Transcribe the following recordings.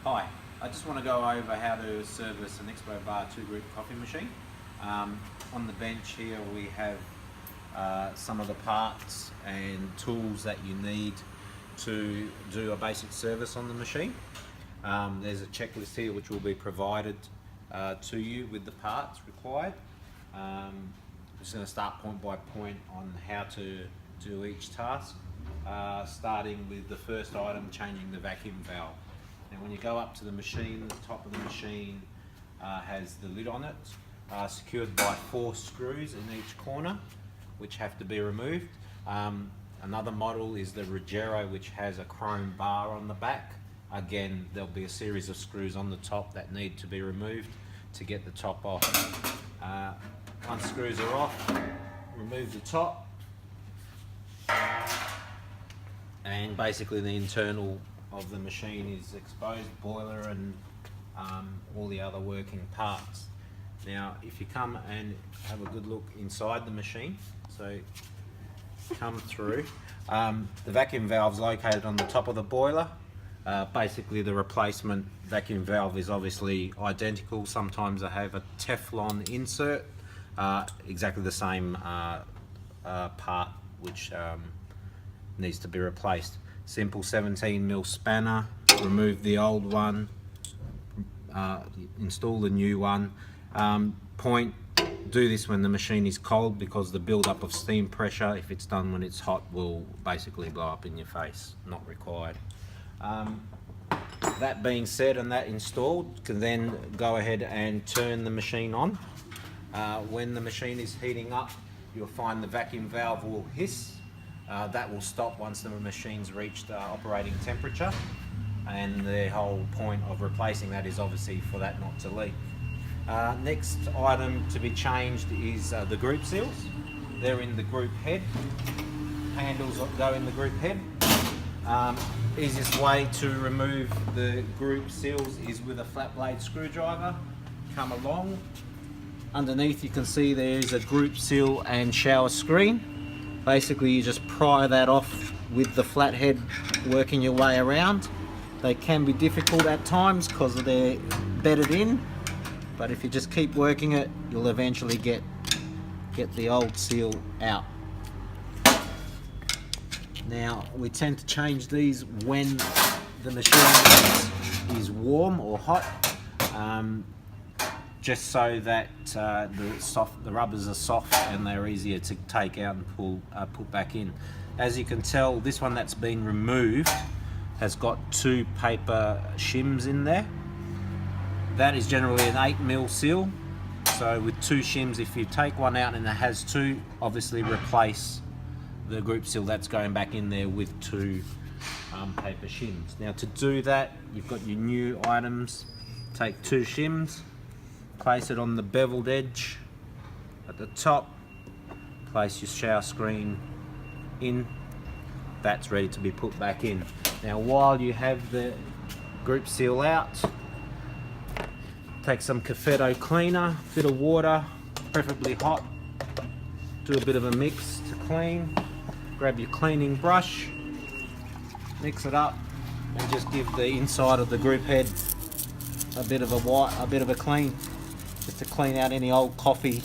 Hi, I just want to go over how to service an Expobar 2-group coffee machine. On the bench here we have some of the parts and tools that you need to do a basic service on the machine. There's a checklist here which will be provided to you with the parts required. I'm just going to start point by point on how to do each task, starting with the first item, changing the vacuum valve. Now when you go up to the machine, the top of the machine has the lid on it, secured by 4 screws in each corner, which have to be removed. Another model is the Ruggiero, which has a chrome bar on the back. Again, there'll be a series of screws on the top that need to be removed to get the top off. Once screws are off, remove the top, and basically the internal of the machine is exposed, boiler and all the other working parts. Now if you come and have a good look inside the machine, so come through, the vacuum valve is located on the top of the boiler. Basically the replacement vacuum valve is obviously identical. Sometimes they have a Teflon insert, exactly the same part which needs to be replaced. Simple 17mm spanner, remove the old one, install the new one. Do this when the machine is cold, because the build-up of steam pressure, if it's done when it's hot, will basically blow up in your face. Not required. That being said and that installed, you can then go ahead and turn the machine on. When the machine is heating up, you'll find the vacuum valve will hiss. That will stop once the machine's reached operating temperature, and the whole point of replacing that is obviously for that not to leak. Next item to be changed is the group seals. They're in the group head. Handles go in the group head. Easiest way to remove the group seals is with a flat blade screwdriver. Come along. Underneath you can see there is a group seal and shower screen. Basically you just pry that off with the flathead, working your way around. They can be difficult at times because they're bedded in, but if you just keep working it, you'll eventually get the old seal out. Now we tend to change these when the machine is warm or hot, just so that the rubbers are soft and they're easier to take out and put back in. As you can tell, this one that's been removed has got 2 paper shims in there. That is generally an 8mm seal. So with 2 shims, if you take one out and it has 2, obviously replace the group seal that's going back in there with 2 paper shims. Now to do that, you've got your new items. Take 2 shims, place it on the beveled edge at the top, place your shower screen in. That's ready to be put back in. Now while you have the group seal out, take some Cafetto cleaner, bit of water, preferably hot, do a bit of a mix to clean. Grab your cleaning brush, mix it up, and just give the inside of the group head a bit of a clean, just to clean out any old coffee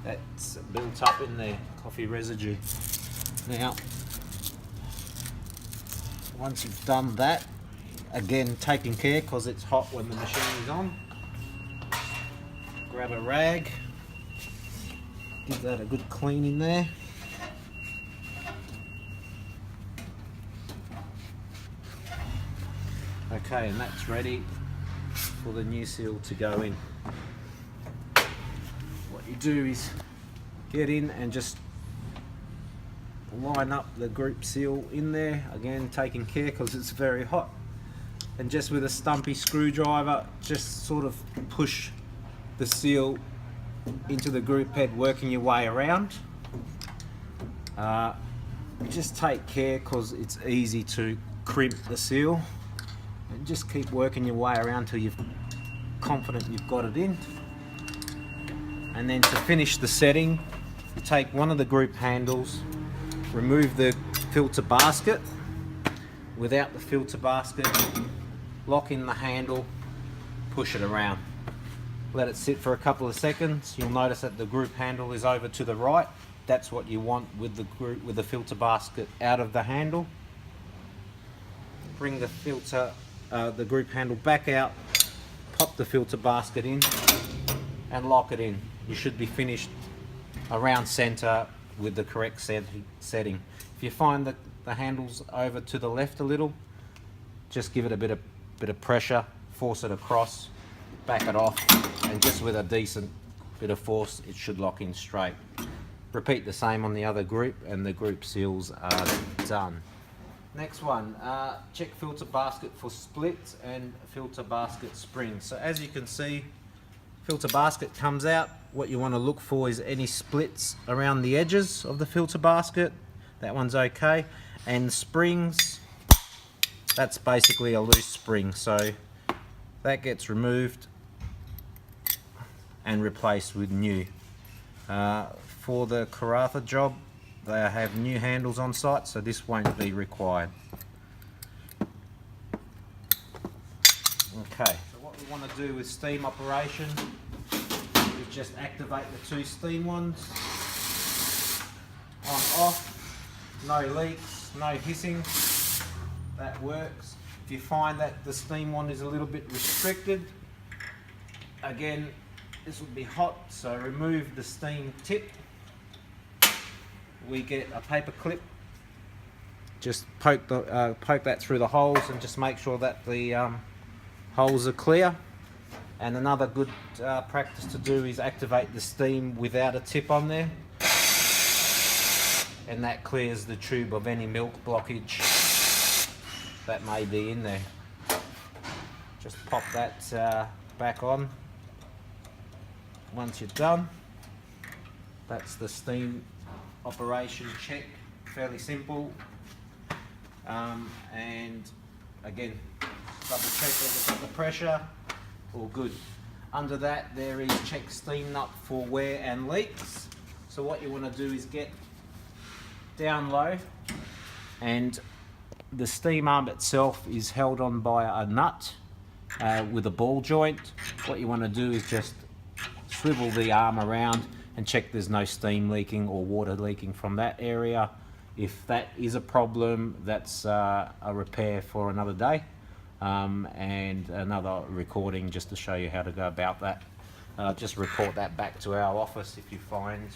that's built up in there, coffee residue. Now, once you've done that, again taking care because it's hot when the machine is on, grab a rag, give that a good clean in there. Okay, and that's ready for the new seal to go in. What you do is get in and just line up the group seal in there, again taking care because it's very hot, and just with a stumpy screwdriver just sort of push the seal into the group head, working your way around. Just take care because it's easy to crimp the seal. And just keep working your way around till you're confident you've got it in. And then to finish the setting, you take one of the group handles, remove the filter basket. Without the filter basket, lock in the handle, push it around. Let it sit for a couple of seconds. You'll notice that the group handle is over to the right. That's what you want with the filter basket out of the handle. Bring the group handle back out, pop the filter basket in and lock it in. You should be finished around center with the correct setting. If you find that the handle's over to the left a little, just give it a bit of pressure, force it across, back it off, and just with a decent bit of force it should lock in straight. Repeat the same on the other group and the group seals are done. Next one, check filter basket for splits and filter basket springs. So as you can see, filter basket comes out. What you want to look for is any splits around the edges of the filter basket. That one's okay. And springs, that's basically a loose spring, so that gets removed and replaced with new. For the Karatha job, they have new handles on site, so this won't be required. Okay, so what we want to do with steam operation is just activate the two steam ones. On, off, no leaks, no hissing, that works. If you find that the steam one is a little bit restricted, again, this will be hot, so remove the steam tip. We get a paper clip, just poke that through the holes and just make sure that the holes are clear. And another good practice to do is activate the steam without a tip on there, and that clears the tube of any milk blockage that may be in there. Just pop that back on once you're done. That's the steam operation check, fairly simple. And again, double check that we've got the pressure, all good. Under that there is check steam nut for wear and leaks. So what you want to do is get down low, and the steam arm itself is held on by a nut with a ball joint. What you want to do is just swivel the arm around and check there's no steam leaking or water leaking from that area. If that is a problem, that's a repair for another day, and another recording just to show you how to go about that. Just report that back to our office if you find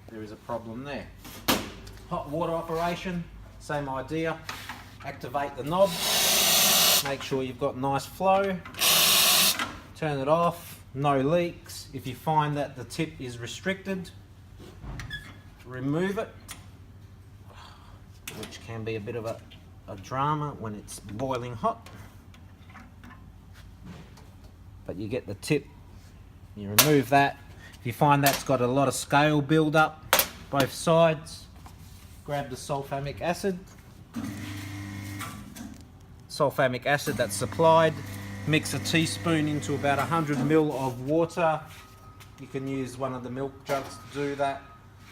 there is a problem there. Hot water operation, same idea. Activate the knob, make sure you've got nice flow, turn it off, no leaks. If you find that the tip is restricted, remove it, which can be a bit of a drama when it's boiling hot. But you get the tip, you remove that. If you find that's got a lot of scale build up both sides, grab the sulfamic acid. Sulfamic acid that's supplied, mix a teaspoon into about 100 ml of water. You can use one of the milk jugs to do that.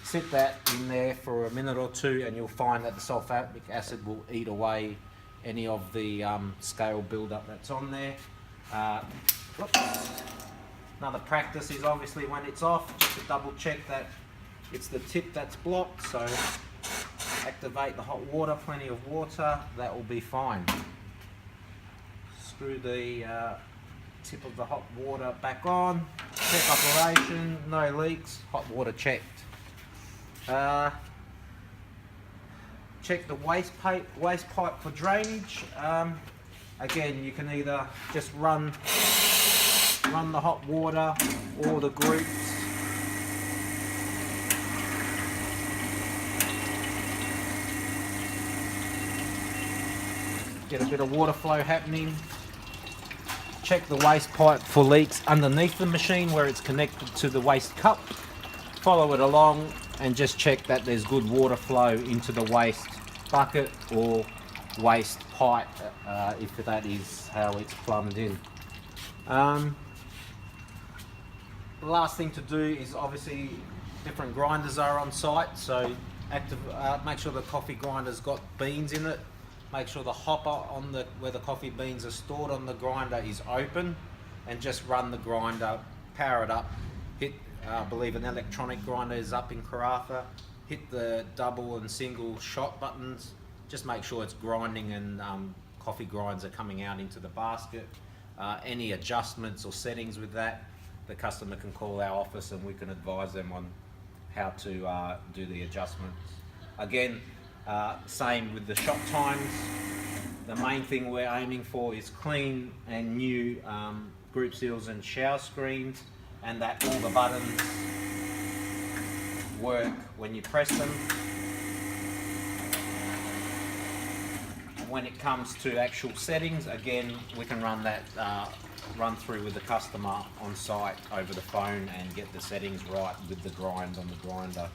Sit that in there for a minute or two and you'll find that the sulfamic acid will eat away any of the scale buildup that's on there. Another practice is obviously when it's off, just to double check that it's the tip that's blocked. So activate the hot water, plenty of water, that will be fine. Screw the tip of the hot water back on, check operation, no leaks, hot water checked. Check the waste pipe for drainage. Again, you can either just run the hot water or the groups. Get a bit of water flow happening. Check the waste pipe for leaks underneath the machine where it's connected to the waste cup. Follow it along and just check that there's good water flow into the waste bucket or waste pipe if that is how it's plumbed in. The last thing to do is obviously different grinders are on site, so make sure the coffee grinder's got beans in it. make sure the hopper on the where the coffee beans are stored on the grinder is open, and just run the grinder, power it up, hit, I believe an electronic grinder is up in Karratha, hit the double and single shot buttons, just make sure it's grinding and coffee grinds are coming out into the basket. Any adjustments or settings with that, the customer can call our office and we can advise them on how to do the adjustments. Again, same with the shot times. The main thing we're aiming for is clean and new group seals and shower screens, and that all the buttons work when you press them. When it comes to actual settings, again, we can run that run through with the customer on site over the phone and get the settings right with the grind on the grinder.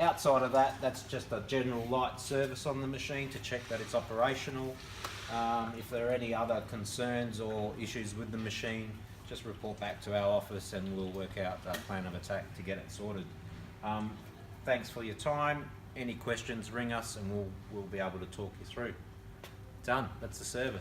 Outside of that, that's just a general light service on the machine to check that it's operational. If there are any other concerns or issues with the machine, just report back to our office and we'll work out a plan of attack to get it sorted. Thanks for your time. Any questions, ring us and we'll be able to talk you through. Done, that's the service.